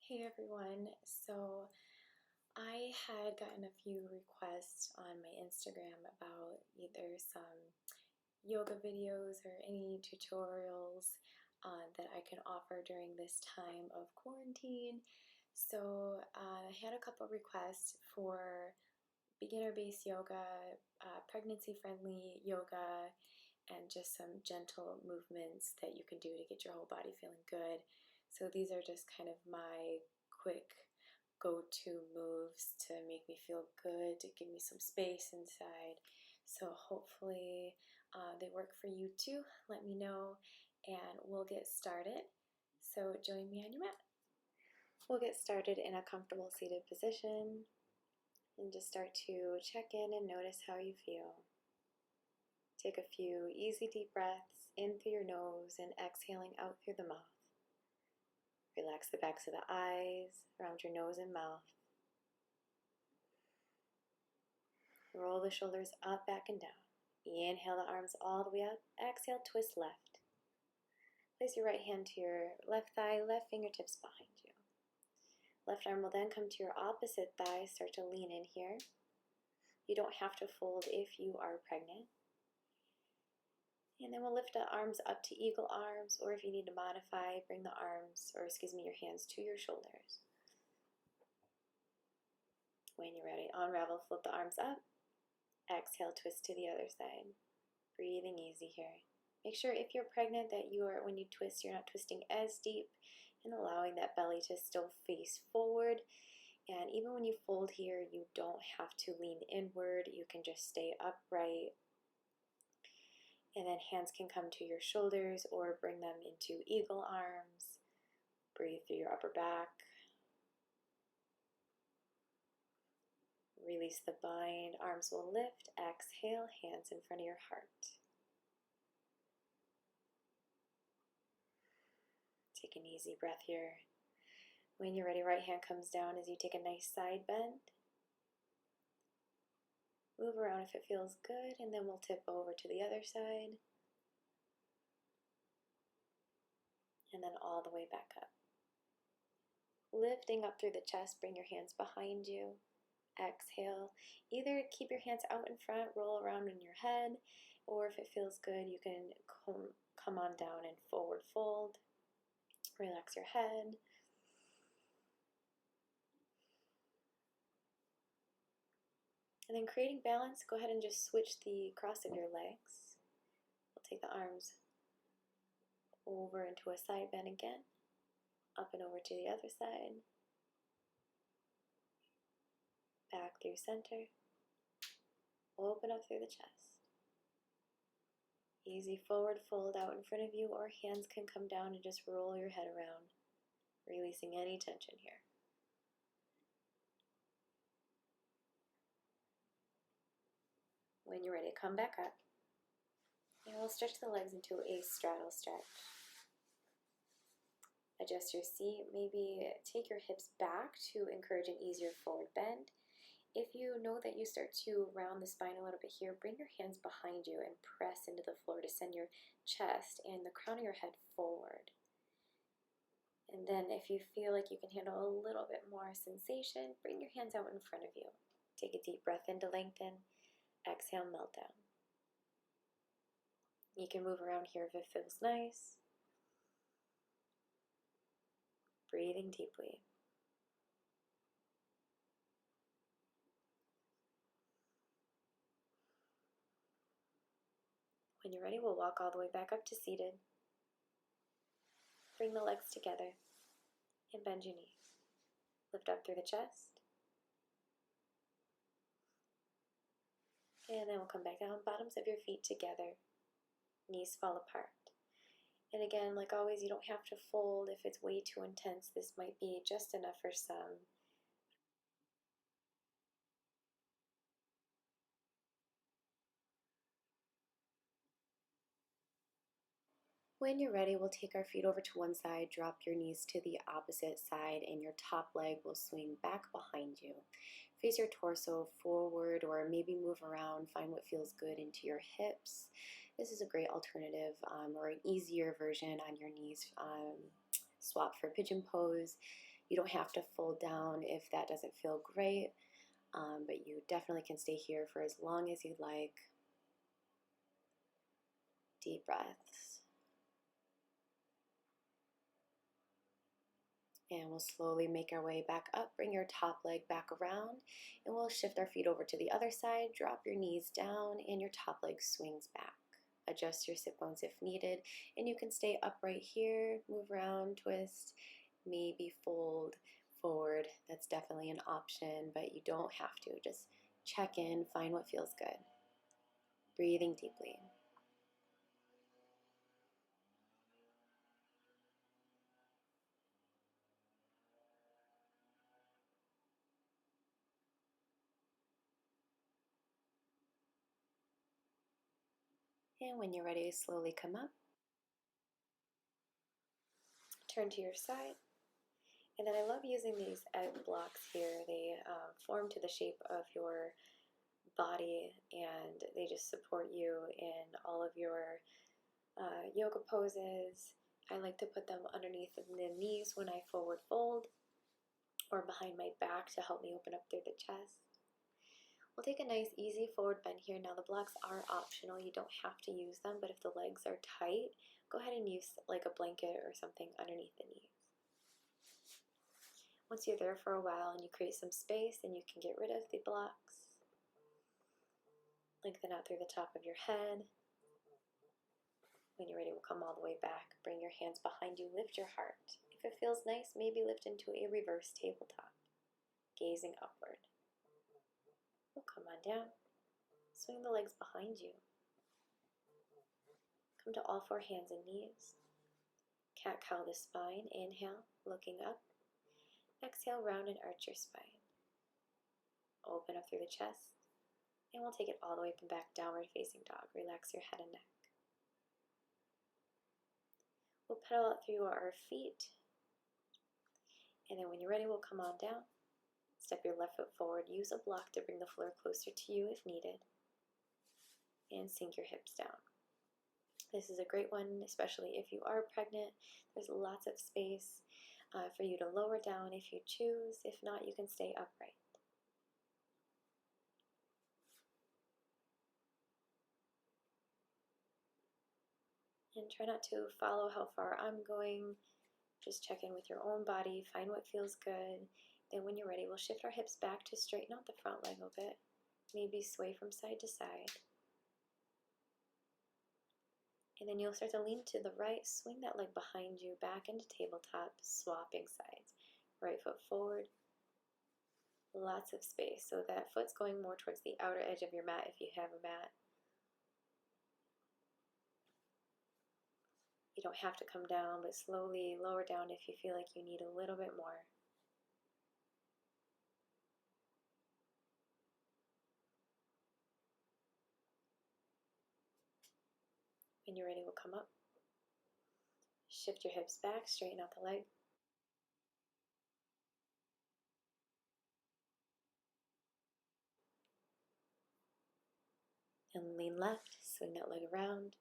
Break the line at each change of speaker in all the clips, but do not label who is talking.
Hey everyone, so I had gotten a few requests on my Instagram about either some yoga videos or any tutorials that I can offer during this time of quarantine. So I had a couple requests for beginner-based yoga, pregnancy-friendly yoga, and just some gentle movements that you can do to get your whole body feeling good. So these are just kind of my quick go-to moves to make me feel good, to give me some space inside. So hopefully they work for you too. Let me know and we'll get started. So join me on your mat. We'll get started in a comfortable seated position and just start to check in and notice how you feel. Take a few easy deep breaths in through your nose and exhaling out through the mouth. Relax the backs of the eyes, around your nose and mouth. Roll the shoulders up, back, and down. Inhale the arms all the way up. Exhale, twist left. Place your right hand to your left thigh, left fingertips behind you. Left arm will then come to your opposite thigh. Start to lean in here. You don't have to fold if you are pregnant. And then we'll lift the arms up to eagle arms, or if you need to modify, bring the arms, or your hands to your shoulders. When you're ready, unravel, flip the arms up. Exhale, twist to the other side. Breathing easy here. Make sure if you're pregnant that when you twist, you're not twisting as deep, and allowing that belly to still face forward. And even when you fold here, you don't have to lean inward. You can just stay upright. And then hands can come to your shoulders or bring them into eagle arms. Breathe through your upper back. Release the bind. Arms will lift. Exhale, hands in front of your heart. Take an easy breath here. When you're ready, right hand comes down as you take a nice side bend. Move around if it feels good, and then we'll tip over to the other side. And then all the way back up. Lifting up through the chest, bring your hands behind you. Exhale. Either keep your hands out in front, roll around in your head, or if it feels good, you can come on down and forward fold. Relax your head. And then creating balance, go ahead and just switch the cross of your legs. We'll take the arms over into a side bend again, up and over to the other side, back through center, open up through the chest. Easy forward fold out in front of you, or hands can come down and just roll your head around, releasing any tension here. When you're ready, come back up. And we'll stretch the legs into a straddle stretch. Adjust your seat, maybe take your hips back to encourage an easier forward bend. If you know that you start to round the spine a little bit here, bring your hands behind you and press into the floor to send your chest and the crown of your head forward. And then if you feel like you can handle a little bit more sensation, bring your hands out in front of you. Take a deep breath in to lengthen. Exhale, melt down. You can move around here if it feels nice. Breathing deeply. When you're ready, we'll walk all the way back up to seated. Bring the legs together and bend your knees. Lift up through the chest. And then we'll come back down, bottoms of your feet together. Knees fall apart. And again, like always, you don't have to fold if it's way too intense. This might be just enough for some. When you're ready, we'll take our feet over to one side, drop your knees to the opposite side, and your top leg will swing back behind you. Face your torso forward, or maybe move around, find what feels good into your hips. This is a great alternative or an easier version on your knees. Swap for pigeon pose. You don't have to fold down if that doesn't feel great, but you definitely can stay here for as long as you'd like. Deep breaths. And we'll slowly make our way back up. Bring your top leg back around, and we'll shift our feet over to the other side. Drop your knees down, and your top leg swings back. Adjust your sit bones if needed, and you can stay upright here, move around, twist, maybe fold forward. That's definitely an option, but you don't have to. Just check in, find what feels good. Breathing deeply. And when you're ready, slowly come up. Turn to your side. And then I love using these egg blocks here. They form to the shape of your body, and they just support you in all of your yoga poses. I like to put them underneath the knees when I forward fold, or behind my back to help me open up through the chest. We'll take a nice easy forward bend here. Now the blocks are optional, you don't have to use them, but if the legs are tight, go ahead and use like a blanket or something underneath the knees. Once you're there for a while and you create some space, then you can get rid of the blocks. Lengthen out through the top of your head. When you're ready, we'll come all the way back. Bring your hands behind you, lift your heart. If it feels nice, maybe lift into a reverse tabletop, gazing upward. We'll come on down. Swing the legs behind you. Come to all four hands and knees. Cat-cow the spine. Inhale, looking up. Exhale, round and arch your spine. Open up through the chest. And we'll take it all the way back, downward facing dog. Relax your head and neck. We'll pedal out through our feet. And then when you're ready, we'll come on down. Step your left foot forward. Use a block to bring the floor closer to you if needed. And sink your hips down. This is a great one, especially if you are pregnant. There's lots of space for you to lower down if you choose. If not, you can stay upright. And try not to follow how far I'm going. Just check in with your own body, find what feels good. Then when you're ready, we'll shift our hips back to straighten out the front leg a bit. Maybe sway from side to side. And then you'll start to lean to the right, swing that leg behind you, back into tabletop, swapping sides. Right foot forward. Lots of space, so that foot's going more towards the outer edge of your mat if you have a mat. You don't have to come down, but slowly lower down if you feel like you need a little bit more. When you're ready, we'll come up. Shift your hips back, straighten out the leg. And lean left, swing that leg around.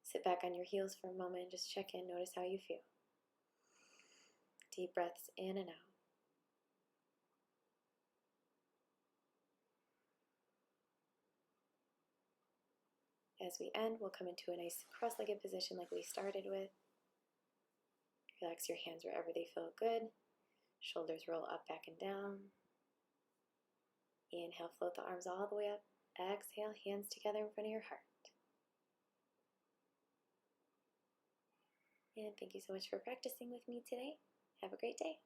Sit back on your heels for a moment, just check in, notice how you feel. Deep breaths in and out. As we end, we'll come into a nice cross-legged position like we started with. Relax your hands wherever they feel good. Shoulders roll up, back, and down. Inhale, float the arms all the way up. Exhale, hands together in front of your heart. And thank you so much for practicing with me today. Have a great day.